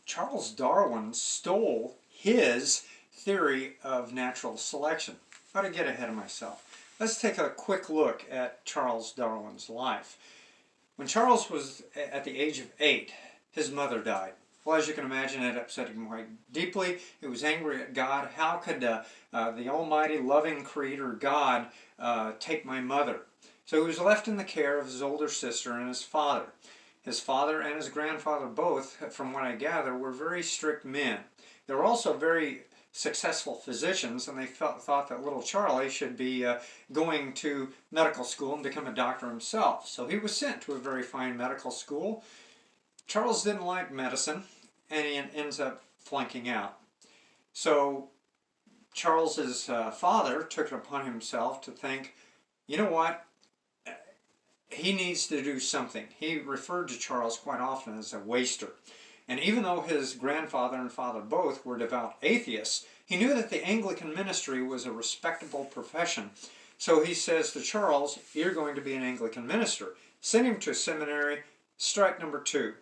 Charles Darwin stole his theory of natural selection. How to get ahead of myself. Let's take a quick look at Charles Darwin's life. When Charles was at the age of 8, his mother died. Well, as you can imagine, it upset him quite deeply. He was angry at God. How could the almighty, loving creator God take my mother? So he was left in the care of his older sister and his father. His father and his grandfather both, from what I gather, were very strict men. They were also very successful physicians, and they thought that little Charlie should be going to medical school and become a doctor himself. So he was sent to a very fine medical school. Charles didn't like medicine, and he ends up flunking out. So Charles's father took it upon himself to think, you know what? He needs to do something. He referred to Charles quite often as a waster. And even though his grandfather and father both were devout atheists, he knew that the Anglican ministry was a respectable profession. So he says to Charles, you're going to be an Anglican minister. Send him to seminary, strike number 2.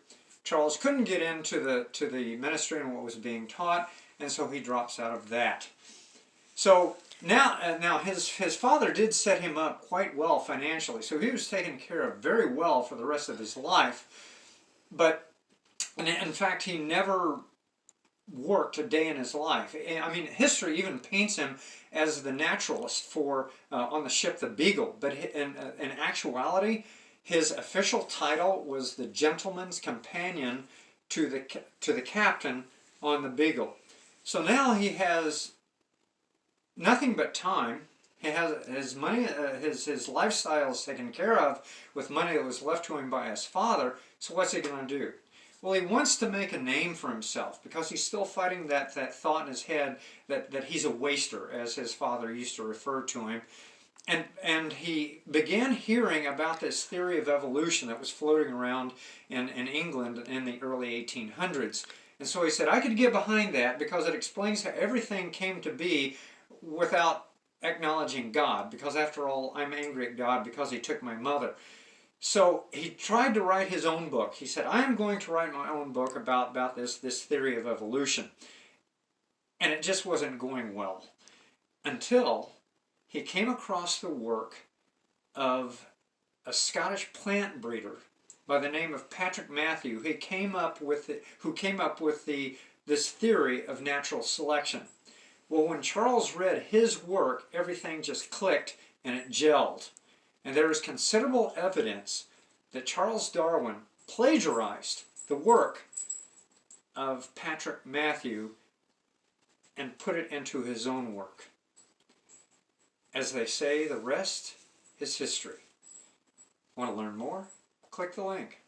Charles couldn't get into the ministry and what was being taught, and so he drops out of that. So now his father did set him up quite well financially, so he was taken care of very well for the rest of his life. But in fact, he never worked a day in his life. I mean, history even paints him as the naturalist on the ship the Beagle, but in actuality, his official title was the gentleman's companion to the captain on the Beagle. So now he has nothing but time. He has his money, his lifestyle is taken care of with money that was left to him by his father. So what's he going to do? Well, he wants to make a name for himself because he's still fighting that thought in his head that he's a waster, as his father used to refer to him. And he began hearing about this theory of evolution that was floating around in England in the early 1800s. And so he said, I could get behind that because it explains how everything came to be without acknowledging God, because after all, I'm angry at God because he took my mother. So he tried to write his own book. He said, I am going to write my own book about this theory of evolution. And it just wasn't going well until he came across the work of a Scottish plant breeder by the name of Patrick Matthew, who came up with this theory of natural selection. Well, when Charles read his work, everything just clicked and it gelled. And there is considerable evidence that Charles Darwin plagiarized the work of Patrick Matthew and put it into his own work. As they say, the rest is history. Want to learn more? Click the link.